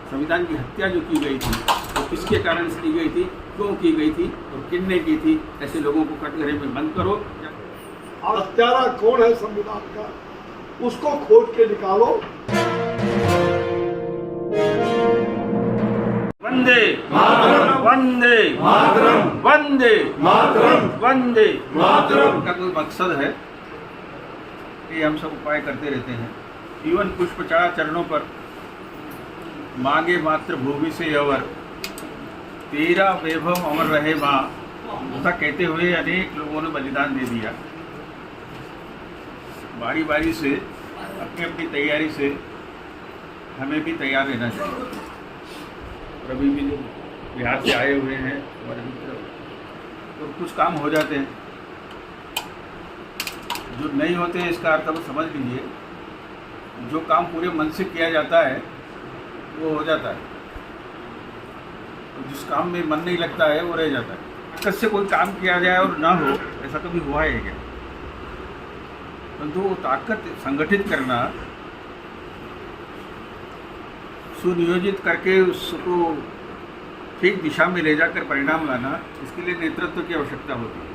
संविधान की हत्या जो की गई थी वो किसके कारण से की गई थी, क्यों की गई थी और किसने की थी, ऐसे लोगों को कटघरे में बंद करो। हत्यारा कौन है संविधान का, उसको खोज के निकालो। वंदे मातरम, वंदे मातरम, वंदे मातरम, वंदे मातरम। का कोई मकसद है कि हम सब उपाय करते रहते हैं। जीवन पुष्प चढ़ा चरणों पर, मांगे मात्र भूमि से अवर, तेरा वैभव अमर रहे माँ, ऐसा कहते हुए अनेक लोगों ने बलिदान दे दिया। बारी बारी से अपनी अपनी तैयारी से हमें भी तैयार रहना चाहिए। और अभी भी जो बिहार से आए हुए हैं हमारे मित्र, तो कुछ काम हो जाते हैं, जो नहीं होते हैं इसका अर्थ अब समझ लीजिए, जो काम पूरे मन से किया जाता है वो हो जाता है, और जिस काम में मन नहीं लगता है वो रह जाता है। ताकत से कोई काम किया जाए और ना हो, ऐसा कभी हुआ है क्या? परंतु वो ताकत संगठित करना, सुनियोजित करके उसको ठीक दिशा में ले जाकर परिणाम लाना, इसके लिए नेतृत्व की आवश्यकता होती है।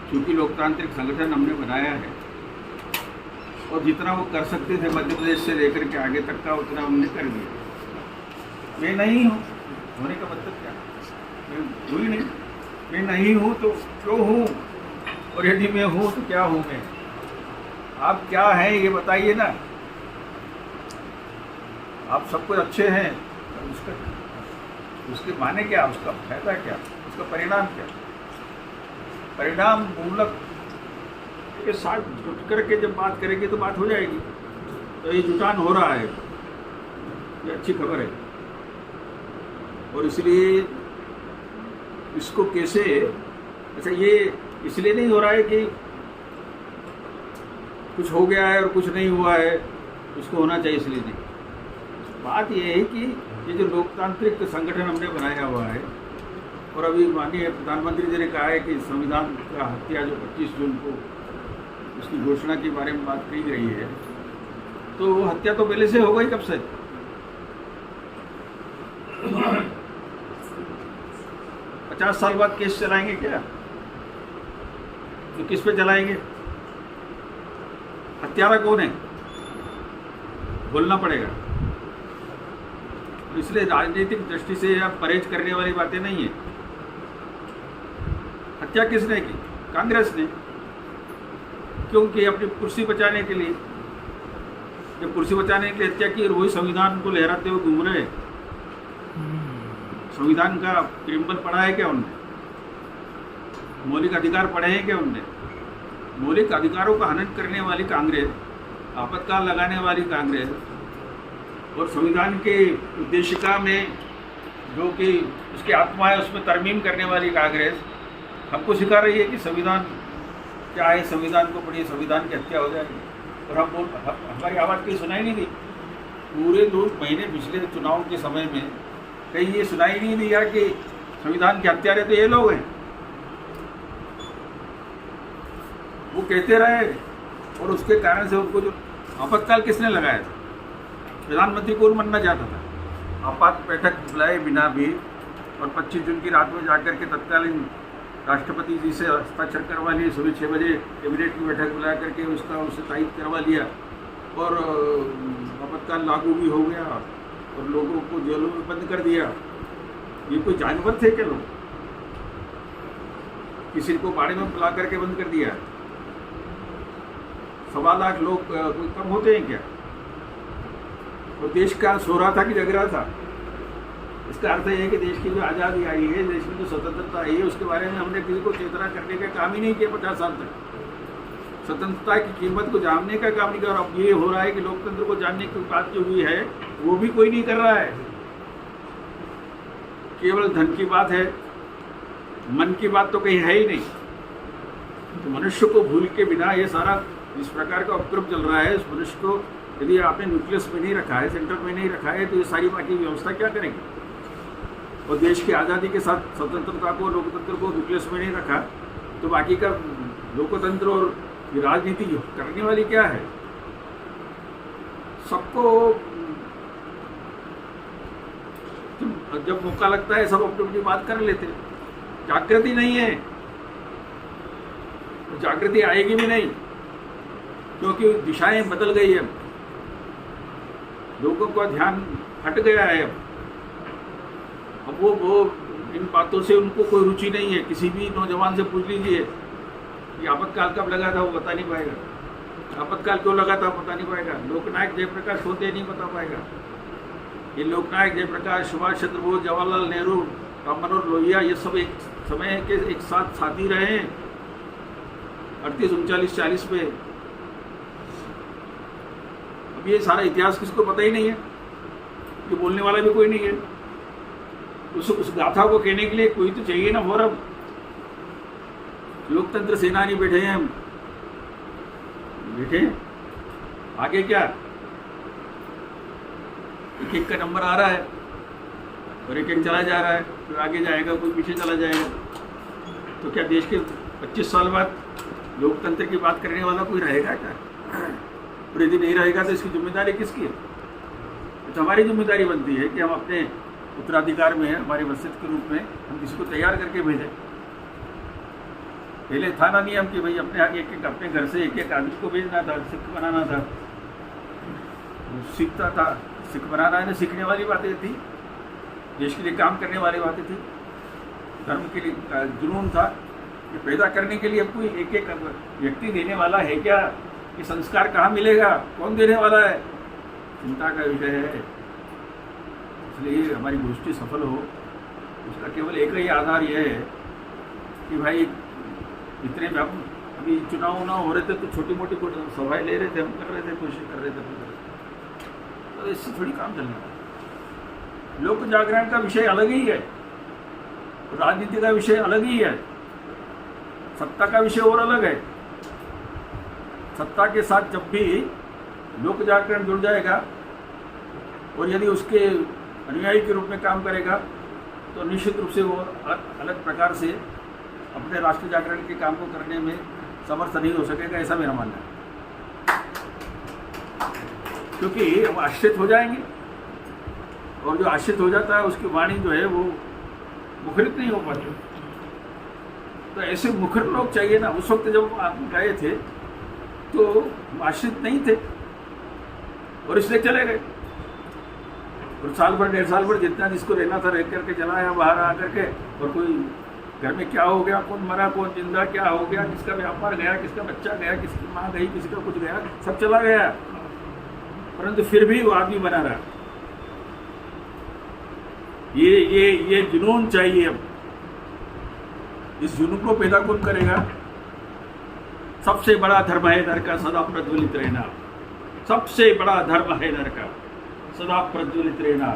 क्योंकि लोकतांत्रिक संगठन हमने बनाया है और जितना वो कर सकते थे मध्य प्रदेश से लेकर के आगे तक का, उतना हमने कर दिया। मैं नहीं हूँ होने का मतलब क्या? मैं हूँ ही नहीं। मैं नहीं हूँ तो क्यों हूँ, और यदि मैं हूँ तो क्या हूँ मैं? आप क्या हैं ये बताइए ना। आप सब कुछ अच्छे हैं, उसका उसके माने क्या, उसका फायदा क्या, उसका परिणाम क्या? परिणाम मूलक के साथ जुट करके जब बात करेंगे तो बात हो जाएगी। तो ये जुटान हो रहा है, ये अच्छी खबर है। और इसलिए इसको कैसे, अच्छा ये इसलिए नहीं हो रहा है कि कुछ हो गया है और कुछ नहीं हुआ है, उसको होना चाहिए इसलिए नहीं। बात यह है कि ये जो लोकतांत्रिक संगठन हमने बनाया हुआ है, और अभी माननीय प्रधानमंत्री जी ने कहा है कि संविधान का हत्या जो 25 जून को उसकी घोषणा के बारे में बात कही गई है, तो वो हत्या तो पहले से हो गई। कब से? 50 साल बाद केस चलाएंगे क्या? तो किस पे चलाएंगे? हत्यारा कौन है बोलना पड़ेगा। इसलिए राजनीतिक दृष्टि से या परहेज करने वाली बातें नहीं है। हत्या किसने की? कांग्रेस ने। क्योंकि अपनी कुर्सी बचाने के लिए, जब कुर्सी बचाने के लिए हत्या की, और वही संविधान को लहराते हुए घूम रहे। संविधान का प्रियम्बल पढ़ा है क्या उनने? मौलिक अधिकार पढ़े हैं क्या उनने? मौलिक अधिकारों का हनन करने वाली कांग्रेस, आपातकाल लगाने वाली कांग्रेस, और संविधान के उद्देशिका में जो कि उसकी आत्मा है उसमें तरमीम करने वाली कांग्रेस हमको सिखा रही है कि संविधान क्या है, संविधान को पढ़िए, संविधान की हत्या हो जाएगी। और हमारी आवाज़ कहीं सुनाई नहीं दी। पूरे 2 महीने पिछले चुनाव के समय में कहीं ये सुनाई नहीं दिया कि संविधान के हत्यारे तो ये लोग हैं। वो कहते रहे, और उसके कारण से उनको जो आपातकाल किसने लगाया था? प्रधानमंत्री कौन बनना चाहता था? आपात बैठक बुलाए बिना भी, और 25 जून की रात में जाकर के तत्कालीन राष्ट्रपति जी से हस्ताक्षर करवा लिए। सुबह 6 बजे कैबिनेट की बैठक बुला करके उससे तायद करवा लिया, और आपातकाल लागू भी हो गया, और लोगों को जेलों में बंद कर दिया। ये कोई जानवर थे क्या लोग? किसी को बाड़े में बुला करके बंद कर दिया। 1.25 लाख लोग कोई कम होते हैं क्या? और देश का सो रहा था कि जग रहा था? इसका अर्थ यह है कि देश की जो आज़ादी आई है, देश में जो स्वतंत्रता आई है, उसके बारे में हमने किसी को चेतना करने का काम ही नहीं किया 50 साल तक। स्वतंत्रता की कीमत को जानने का काम नहीं किया। और अब ये हो रहा है कि लोकतंत्र को जानने की बात जो हुई है वो भी कोई नहीं कर रहा है। केवल धन की बात है, मन की बात तो कहीं है ही नहीं। तो मनुष्य को भूल के बिना ये सारा इस प्रकार का उपक्रम चल रहा है। इस मनुष्य को यदि आपने न्यूक्लियस में नहीं रखा है, सेंटर में नहीं रखा है, तो ये सारी बाकी व्यवस्था क्या करेंगे? और देश की आज़ादी के साथ स्वतंत्रता को, लोकतंत्र को न्यूक्लियस में नहीं रखा, तो बाकी का लोकतंत्र और राजनीति करने वाली क्या है? सबको जब मौका लगता है सब अपनी अपनी बात कर लेते। जागृति नहीं है, जागृति आएगी भी नहीं, क्योंकि दिशाएं बदल गई है। लोगों का ध्यान हट गया है। अब वो इन बातों से उनको कोई रुचि नहीं है। किसी भी नौजवान से पूछ लीजिए कि आपातकाल कब लगा था, वो बता नहीं पाएगा। आपातकाल क्यों लगा था, बता नहीं पाएगा। लोकनायक जयप्रकाश होते नहीं बता पाएगा। ये लोकनायक जयप्रकाश, सुभाष चंद्र बोस, जवाहरलाल नेहरू, राम मनोहर लोहिया, ये सब एक समय के एक साथ साथी रहे हैं 38, 39, 40 में। अब ये सारा इतिहास किसको पता ही नहीं है, ये बोलने वाला भी कोई नहीं है। उस गाथा को कहने के लिए कोई तो चाहिए ना फोरम। लोकतंत्र सेनानी बैठे हैं हम, बैठे आगे क्या, एक एक का नंबर आ रहा है और एक एक चला जा रहा है, फिर आगे जाएगा, कोई पीछे चला जाएगा। तो क्या देश के 25 साल बाद लोकतंत्र की बात करने वाला कोई रहेगा क्या? और यदि नहीं रहेगा तो इसकी जिम्मेदारी किसकी है? तो हमारी जिम्मेदारी बनती है कि हम अपने उत्तराधिकार में, हमारे वसीयत के रूप में हम किसी को तैयार करके भेजें। पहले था ना नियम कि भाई अपने आगे एक अपने घर से एक एक आदमी को भेजना था, सिख बनाना था। वो सीखता था, सिख बनाना है, सीखने वाली बातें थी, देश के लिए काम करने वाली बातें थी, धर्म के लिए जुनून था। ये पैदा करने के लिए कोई एक एक व्यक्ति देने वाला है क्या? ये संस्कार कहाँ मिलेगा? कौन देने वाला है? चिंता का विषय है। इसलिए हमारी गोष्ठी सफल हो, उसका केवल एक ही आधार यह है कि भाई इतने में हम अभी चुनाव उनाव हो रहे थे तो छोटी मोटी सभाएं ले रहे थे, हम कर रहे थे, कोशिश कर रहे थे, तो इससे थोड़ी काम चलना है। लोक जागरण का विषय अलग ही है, राजनीति का विषय अलग ही है, सत्ता का विषय और अलग है। सत्ता के साथ जब भी लोक जागरण जुड़ जाएगा और यदि उसके अनुयायी के रूप में काम करेगा तो निश्चित रूप से वो अलग प्रकार से अपने राष्ट्र जागरण के काम को करने में समर्थ नहीं हो सकेगा, ऐसा मेरा मानना है। क्योंकि हम आश्रित हो जाएंगे और जो आश्रित हो जाता है उसकी वाणी जो है वो मुखरित नहीं हो पाती। तो ऐसे मुखर लोग चाहिए ना। उस वक्त जब आप गए थे तो आश्रित नहीं थे और इसलिए चले गए, और साल भर 1.5 साल भर जितना जिसको रहना था रह करके चला आया बाहर आकर के। और कोई घर में क्या हो गया, कौन मरा, कौन जिंदा, क्या हो गया, किसका व्यापार गया, किसका बच्चा गया, किसकी माँ गई, किसी का कुछ गया, सब चला गया, परंतु फिर भी वो आदमी बना रहा। ये जुनून चाहिए। अब इस जुनून को पैदा कौन करेगा? सबसे बड़ा धर्म है नर का सदा प्रज्वलित रहना। सबसे बड़ा धर्म है नर का सदा प्रज्वलित रहना।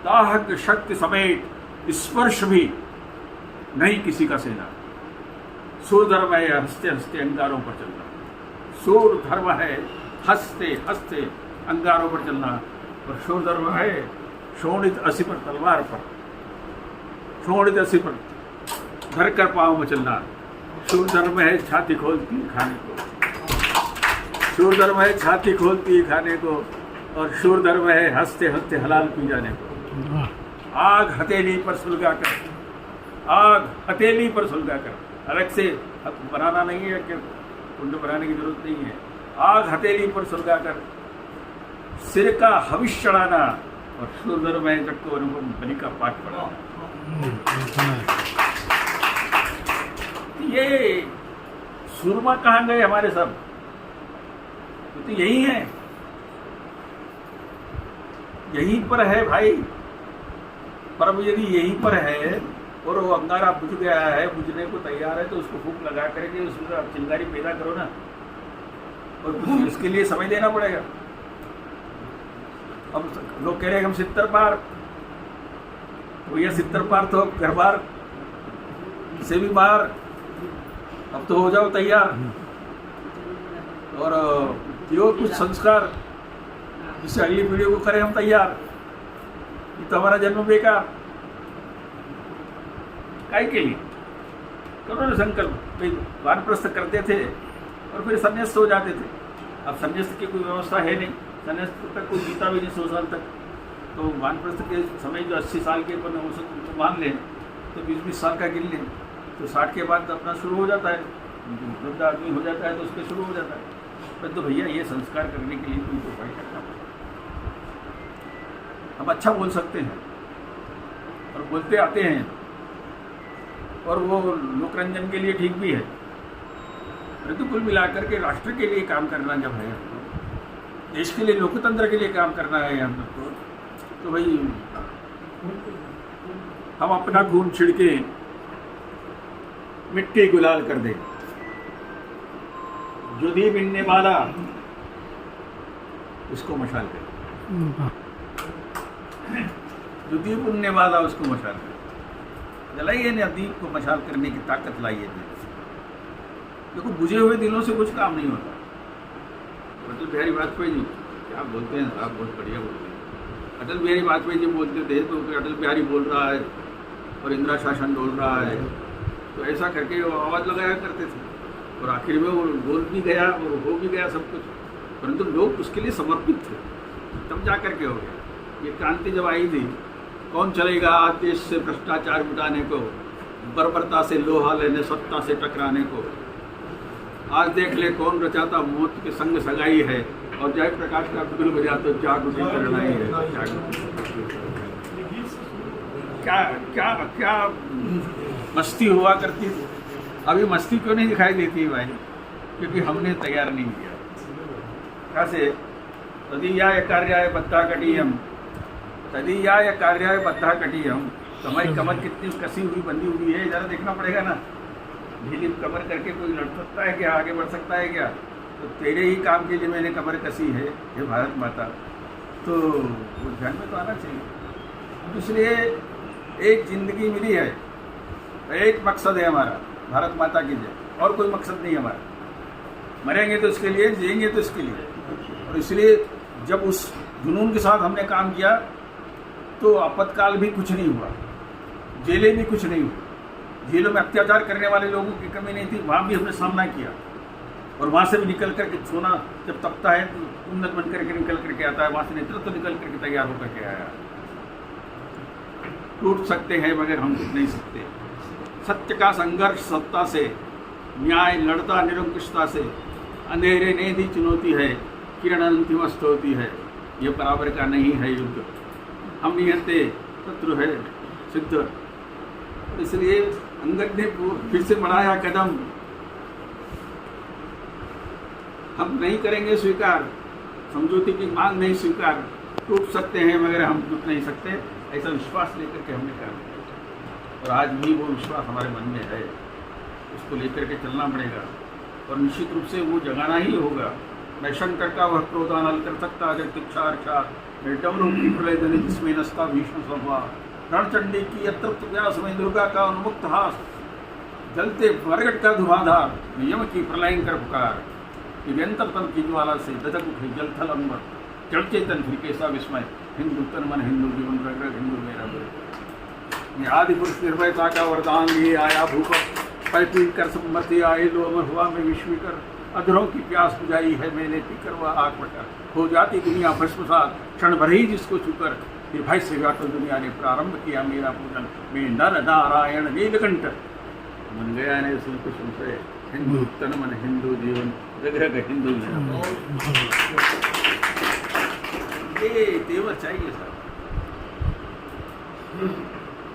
दाहक शक्ति समेत स्पर्श भी नहीं किसी का सेना। सूर धर्म है हंसते हंसते अंगारों पर चलना। सूर धर्म है हंसते हंसते अंगारों पर चलना। और शूर धर्म है शोणित असी पर तलवार पर, शोणित असी पर धर कर पाँव में चलना। शूर धर्म है छाती खोलती खाने को। शूर धर्म है छाती खोलती खाने को। और शूर धर्म है हंसते हंसते हलाल पी जाने को। आग हथेली पर सुलगा कर, आग हथेली पर सुलगा कर, अलग से बनाना नहीं है कि कुंड बनाने की जरूरत नहीं है। आग हथेली पर सुलगा कर सिर का हविष्य चढ़ाना। और शूर धर्म है जग को अनुपम बलि का पाठ पढ़ाना। ये सुरमा कहाँ गए हमारे सब? तो यही है, यहीं पर है भाई। पर अब यदि यहीं पर है और वो अंगारा बुझ गया है, बुझने को तैयार है, तो उसको फूंक लगा करके उसमें आप चिंगारी पैदा करो ना। और इसके लिए समय देना पड़ेगा। अब लोग कह रहे हैं हम 70 पार, तो ये 70 पार तो घर बार से भी बाहर। अब तो हो जाओ तैयार और यो कुछ संस्कार जिससे अगली पीढ़ी को करें हम तैयार। ये तो हमारा जन्म बेकार काय के लिए? करो ना संकल्प। वानप्रस्थ करते थे और फिर संन्यास्त हो जाते थे। अब संन्यास्त की कोई व्यवस्था है नहीं, संन्यास्त तक कोई जीता भी नहीं 100 साल तक। तो वानप्रस्थ के समय जो 80 साल के अपन औसत उनको मान लें तो 20-20 साल का गिन लें तो 60 के बाद अपना शुरू हो जाता है, वृद्ध आदमी हो जाता है तो उस पर शुरू हो जाता है। पर तो भैया ये संस्कार करने के लिए कोई उपाय करना पड़ेगा। हम अच्छा बोल सकते हैं और बोलते आते हैं और वो लोकरंजन के लिए ठीक भी है, परंतु कुल मिलाकर के राष्ट्र के लिए काम करना जब है, देश के लिए, लोकतंत्र के लिए काम करना है हम लोग को, तो भाई हम अपना खून छिड़के मिट्टी गुलाल कर दें। जो दीप इनने वाला उसको मशाल करे, जो दीप उनने वाला उसको मशाल करे। जलाइए ना दीप को, मशाल करने की ताकत लाइए। देखो बुझे हुए दिलों से कुछ काम नहीं होता। अटल बिहारी वाजपेयी जी क्या बोलते हैं साहब, बहुत बढ़िया बोलते हैं। अटल बिहारी वाजपेयी जी बोलते थे तो अटल बिहारी बोल रहा है और इंदिरा शासन बोल रहा है, तो ऐसा करके वो आवाज़ लगाया करते थे और आखिर में वो बोल भी गया और हो भी गया सब कुछ, परंतु लोग उसके लिए समर्पित थे, तब जा करके हो गया। ये क्रांति जब आई थी, कौन चलेगा आज देश से भ्रष्टाचार मिटाने को, बर्बरता से लोहा लेने, सत्ता से टकराने को। आज देख ले कौन रचाता मौत के संग सगाई है, और जयप्रकाश का बिगुल बजा तो जागृति करनाई है। क्या क्या क्या मस्ती हुआ करती थी। अभी मस्ती क्यों नहीं दिखाई देती भाई? क्योंकि हमने तैयार नहीं किया। कैसे? तदीयाय कार्याय बद्धा कटीयम, तदीयाय कार्याय बद्धा कटीयम। तो हमारी कमर कितनी कसी हुई, बंधी हुई है, जरा देखना पड़ेगा ना। ढीली कमर करके कोई लड़ सकता है क्या? आगे बढ़ सकता है क्या? तो तेरे ही काम के लिए मैंने कमर कसी है, ये भारत माता। तो वो ध्यान में तो आना चाहिए। इसलिए एक जिंदगी मिली है, एक मकसद है हमारा, भारत माता की जय, और कोई मकसद नहीं हमारा। मरेंगे तो इसके लिए, जिएंगे तो इसके लिए। और इसलिए जब उस जुनून के साथ हमने काम किया तो आपातकाल भी कुछ नहीं हुआ, जेलें भी कुछ नहीं हुई। जेलों में अत्याचार करने वाले लोगों की कमी नहीं थी, वहाँ भी हमने सामना किया। और वहाँ से भी निकल करके सोना जब तपता है तो उन्नत बन करके निकल करके आता है, वहाँ से नेतृत्व तो निकल करके तैयार होकर के आया। टूट सकते हैं मगर हम टूट नहीं सकते। सत्य का संघर्ष सत्ता से, न्याय लड़ता निरंकुशता से। अंधेरे ने दी चुनौती है, किरण अंतिम अस्त होती है। ये बराबर का नहीं है युद्ध, हम निहत्ते शत्रु है सिद्ध। इसलिए अंगद ने फिर से बढ़ाया कदम। हम नहीं करेंगे स्वीकार, समझौते की मांग नहीं स्वीकार। टूट सकते हैं मगर हम टूट नहीं सकते, ऐसा विश्वास लेकर के हमने काम किया। और आज भी वो विश्वास हमारे मन में है, उसको लेकर के चलना पड़ेगा। और निश्चित रूप से वो जगाना ही होगा। मैं शंकर का वह क्रोधानल कर सकता अगर तिक्षार्षा, मैं डमरू की प्रलय ध्वनि जिसमें नस्ता भीष्म संवार, रणचंडी की अतृप्त व्यास में दुर्गा का उन्मुक्त हास, जलते बरगट का धुआंधार, यम की प्रलयंकर पुकार, व्यंतर तन की ज्वाला से दधक उठे जल थल अंबर, जड़ चेतन फिर कैसा विस्मय, हिंदू तन मन हिंदू जीवन रग रग हिंदू मेरा ये आदि पुरुष निर्भयता का वरदान लिए आया भूप, पलटी कर सम्मति आए लो अमर हुआ मैं विश्वीकर, अधरों की प्यास बुझाई है मैंने पीकर वह आग बटा, हो जाती दुनिया भस्मसात क्षण भर ही जिसको छूकर, फिर भय से व्याकुल दुनिया ने प्रारंभ किया मेरा पूजन, मैं नर नारायण नीलकंठ मन गया ने सुन कुछ संशय, हिंदू तन मन हिंदू जीवन रग रग हिंदू मेरा। ये तेवर चाहिए सर,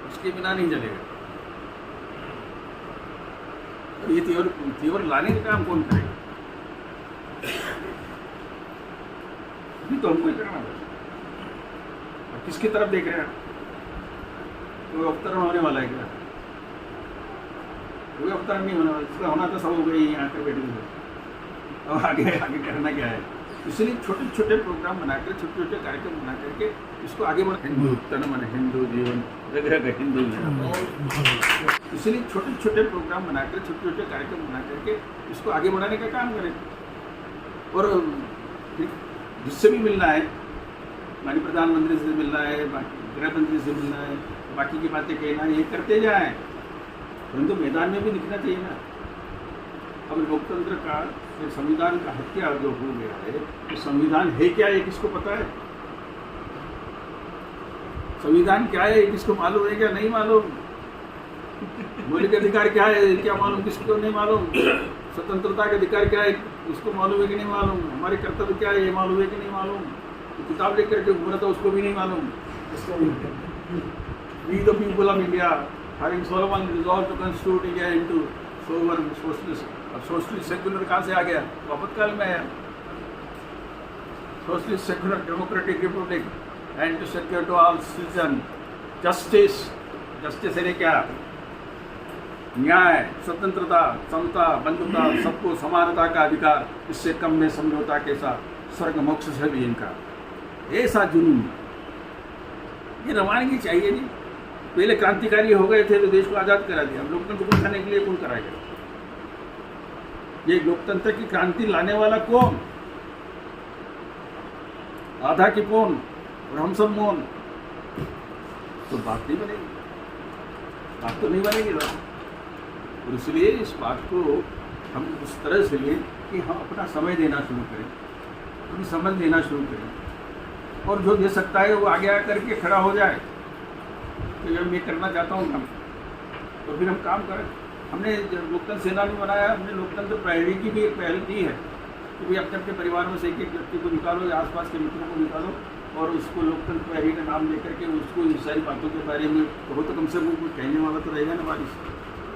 उसके बिना नहीं चलेगा। ये तेवर लाने का काम कौन करेगा? ये तो हमको ही करना है। और किसकी तरफ देख रहे हैं? कोई अवतरण होने वाला है क्या? कोई अवतरण नहीं होने वाला। इसका होना तो सब हो गई यहाँ पे बैठे हुए। अब आगे आगे करना क्या है? इसलिए छोटे छोटे प्रोग्राम बनाकर, छोटे छोटे कार्यक्रम बना करके इसको आगे बढ़, हिंदू तन मन हिंदू जीवन रग रग हिंदू मेरा। इसलिए छोटे छोटे प्रोग्राम बनाकर, छोटे छोटे कार्यक्रम बना करके इसको आगे बढ़ाने का काम करें। और जिससे भी मिलना है, माननीय प्रधानमंत्री से मिलना है, गृह मंत्री से मिलना है, बाकी की बातें कहना है, ये करते जाएं, परंतु मैदान में भी दिखना चाहिए ना। अब लोकतंत्र का, संविधान का हत्या जो हो गया है, तो संविधान है क्या ये किसको पता है? संविधान क्या है किसको मालूम है क्या नहीं मालूम, मौलिक अधिकार क्या है क्या मालूम किसको नहीं मालूम, स्वतंत्रता का अधिकार क्या है उसको मालूम है कि नहीं मालूम, हमारे कर्तव्य क्या है ये मालूम है कि नहीं मालूम, किताब लेकर के घूम रहा था उसको भी नहीं मालूम। We the people of India, having solemnly resolved to constitute India into sovereign socialist, अब सोशलिस्ट सेक्युलर कहाँ से आ गया, आपातकाल में आया। Socialist secular democratic republic and to secure to all citizen justice, justice है क्या, न्याय, स्वतंत्रता, समता, बंधुता, सबको समानता का अधिकार, इससे कम में समझौता के साथ स्वर्ग मोक्ष से भी इनकार। ऐसा जुनून ये रवानगी चाहिए नहीं। पहले क्रांतिकारी हो गए थे तो देश को आज़ाद करा दिया, अब लोकतंत्र को खाने के लिए कौन कराएगा? ये लोकतंत्र की क्रांति लाने वाला कौन? आधा की कौन और हम सब मौन, तो बात नहीं बनेगी, बात तो नहीं बनेगी बात। और इसलिए इस बात को हम उस तरह से लें कि हम अपना समय देना शुरू करें, अपनी समझ देना शुरू करें, और जो दे सकता है वो आगे आकर के खड़ा हो जाए तो ये मैं करना चाहता हूँ काम, तो फिर हम काम करें। हमने लोकतंत्र सेना भी बनाया, हमने लोकतंत्र प्रहरी की भी एक पहल की है कि भाई अपने अपने परिवार में से एक एक व्यक्ति को निकालो या आसपास के मित्रों को निकालो और उसको लोकतंत्र प्रहरी का नाम लेकर के उसको इन सारी बातों के बारे में कहो, तो कम से कम कोई कहने वाला तो रहेगा ना बारिश।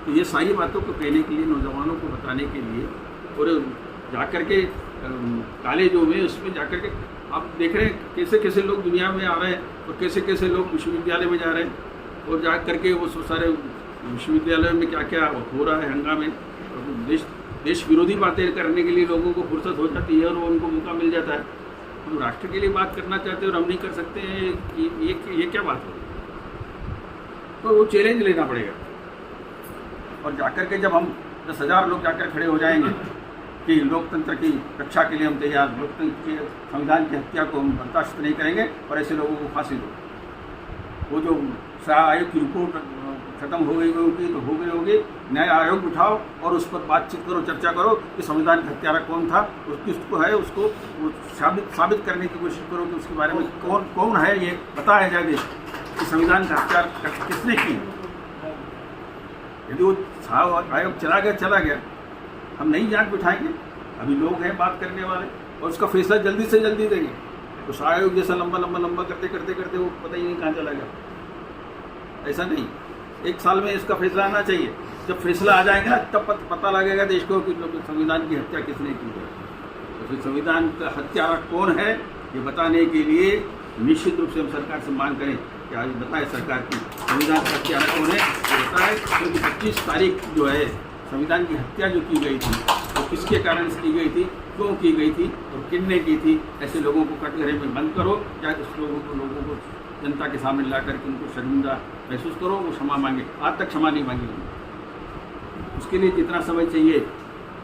तो ये सारी बातों को कहने के लिए, नौजवानों को बताने के लिए, और जाकर के कॉलेजों में उसमें जाकर के आप देख रहे हैं कैसे कैसे लोग दुनिया में आ रहे हैं और कैसे कैसे लोग विश्वविद्यालय में जा रहे हैं, और जा करके वो सारे विश्वविद्यालयों में क्या क्या हो रहा है हंगामे, देश विरोधी बातें करने के लिए लोगों को फुर्सत हो जाती है और वो उनको मौका मिल जाता है। हम राष्ट्र के लिए बात करना चाहते हैं और हम नहीं कर सकते हैं, ये क्या बात है? तो वो चैलेंज लेना पड़ेगा। और जाकर के जब हम 10,000 लोग जाकर खड़े हो जाएंगे कि लोकतंत्र की रक्षा के लिए हम तैयार, लोकतंत्र के संविधान की हत्या को हम बर्दाश्त नहीं करेंगे और ऐसे लोगों को फांसी दो। वो जो शाह आयोग की रिपोर्ट खत्म हो गई होगी तो हो गई होगी, न्याय आयोग बिठाओ और उस पर बातचीत करो, चर्चा करो कि संविधान का हत्यारा कौन था, किसको है, उसको वो साबित करने की कोशिश करो कि उसके बारे में कौन है, ये बताया जाए देश कि संविधान का हत्या किसने की। यदि वो शाह आयोग चला गया, हम नई जांच बिठाएंगे, अभी लोग हैं बात करने वाले और उसका फैसला जल्दी से जल्दी देंगे। तो शाह आयोग जैसा लंबा करते वो पता ही नहीं कहाँ चला गया। ऐसा नहीं, 1 साल में इसका फैसला आना चाहिए। जब फैसला आ जाएगा तब पता लगेगा देश को कि संविधान की हत्या किसने की है। तो फिर संविधान का हत्यारा कौन है ये बताने के लिए निश्चित रूप से हम सरकार से मांग करें कि आज बताए सरकार की संविधान का हत्यारा कौन है, ये बताए। क्योंकि 25 तारीख जो है संविधान की हत्या जो की गई थी वो किसके कारण से की गई थी, क्यों की गई थी और किसने की थी, ऐसे लोगों को कटघरे में बंद करो या उस लोगों को जनता के सामने ला करके उनको शर्मिंदा महसूस करो, वो क्षमा मांगे। आज तक क्षमा नहीं मांगी उन्होंने। उसके लिए जितना समय चाहिए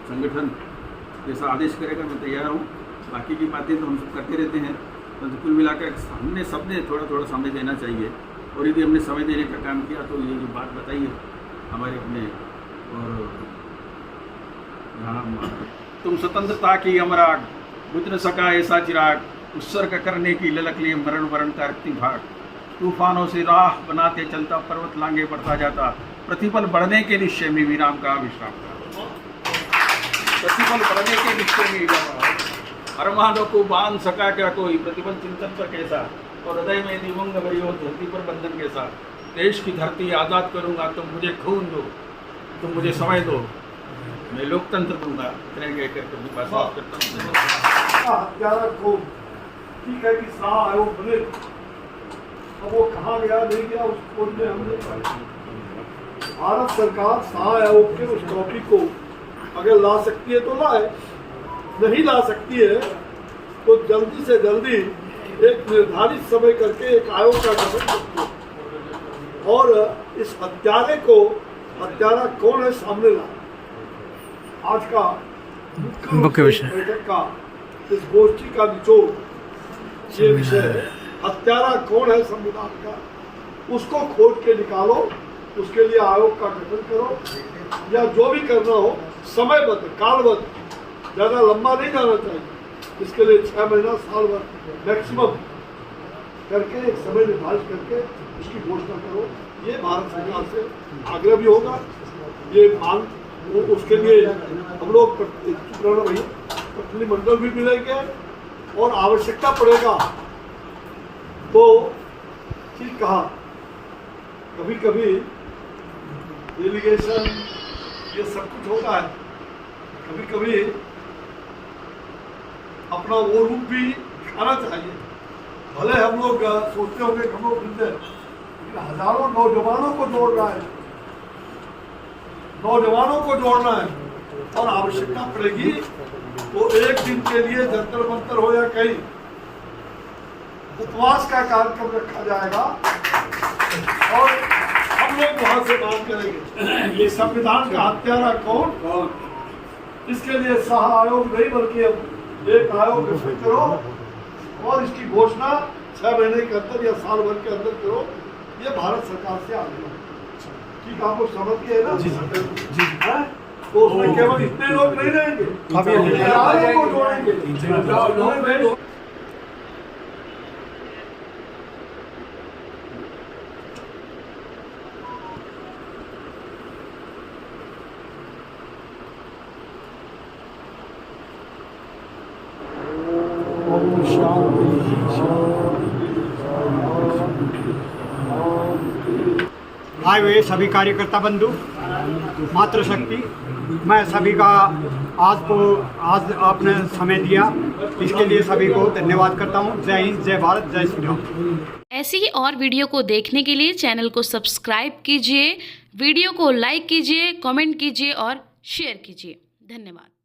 संगठन जैसा आदेश करेगा मैं तैयार हूँ। बाकी की बातें तो हम सब करते रहते हैं, तो कुल मिलाकर हमने सबने थोड़ा थोड़ा समय देना चाहिए। और यदि हमने समय देने का काम किया तो ये जो बात बताई है हमारे अपने, और हाँ, तुम स्वतंत्रता की अमराग बुझ न सका ऐसा चिराग, उत्सर्ग करने की ललक लिए मरण वरण का रक्ति भाग, तूफानों से राह बनाते चलता पर्वत लांगे बढ़ता जाता, प्रतिपल बढ़ने के निश्चय में विराम का विश्राम का, प्रतिपल बढ़ने के निश्चय में विराम। अरमानों को बांध सका क्या कोई, प्रतिपल चिंतन पर कैसा, और हृदय में दिवंग भरी हो धरती पर बंधन कैसा। देश की धरती आज़ाद करूंगा, तुम मुझे खून दो, तुम मुझे समय दो, मैं लोकतंत्र दूंगा। इतने कहकर अपनी बात समाप्त करता हूँ। हत्यारा को ठीक है कि शाह आयोग बने, अब वो कहाँ गया नहीं गया उसको हमने भारत सरकार शाह आयोग के उस कॉपी को अगर ला सकती है तो लाए, नहीं ला सकती है तो जल्दी से जल्दी एक निर्धारित समय करके एक आयोग का गठन करती है और इस हत्यारे को, हत्यारा कौन है, सामने लाए। आज का मुख्य विषय बैठक का, इस गोष्ठी का निचोड़ ये विषय है, हत्यारा कौन है संविधान का, उसको खोज के निकालो, उसके लिए आयोग का गठन करो या जो भी करना हो समयबद्ध, कालबद्ध, ज़्यादा लंबा नहीं जाना चाहिए। इसके लिए 6 महीना, साल भर मैक्सिमम करके एक समय निर्धारित करके उसकी घोषणा करो। ये भारत सरकार से आग्रह भी होगा, ये मांग उसके लिए हम लोग प्रतिनिधिमंडल भी मिलेंगे और आवश्यकता पड़ेगा तो ठीक कहा, कभी कभी डेलीगेशन ये सब कुछ होता है, कभी कभी अपना वो रूप भी दिखाना चाहिए। भले हम लोग सोचते होंगे कि हम लोग फिर लेकिन हजारों नौजवानों को जोड़ रहा है, नौजवानों को जोड़ना है और आवश्यकता पड़ेगी तो एक दिन के लिए जंतर मंतर हो या कहीं उपवास का कार्यक्रम रखा जाएगा और हम लोग वहां से बात करेंगे ये संविधान का हत्यारा कौन, इसके लिए शाह आयोग नहीं बल्कि एक आयोग गठित करो और इसकी घोषणा 6 महीने के अंदर या साल भर के अंदर करो। ये भारत सरकार से आग्रह है। ठीक, आप लोग समझ गए ना? जी। तो उसमें केवल इतने लोग नहीं रहेंगे, को जोड़ेंगे। आए हुए सभी कार्यकर्ता बंधु, मातृशक्ति, मैं सभी का आज आपने समय दिया, इसके लिए सभी को धन्यवाद करता हूँ। जय हिंद, जय भारत, जय श्री राम। ऐसी ही और वीडियो को देखने के लिए चैनल को सब्सक्राइब कीजिए, वीडियो को लाइक कीजिए, कमेंट कीजिए और शेयर कीजिए। धन्यवाद।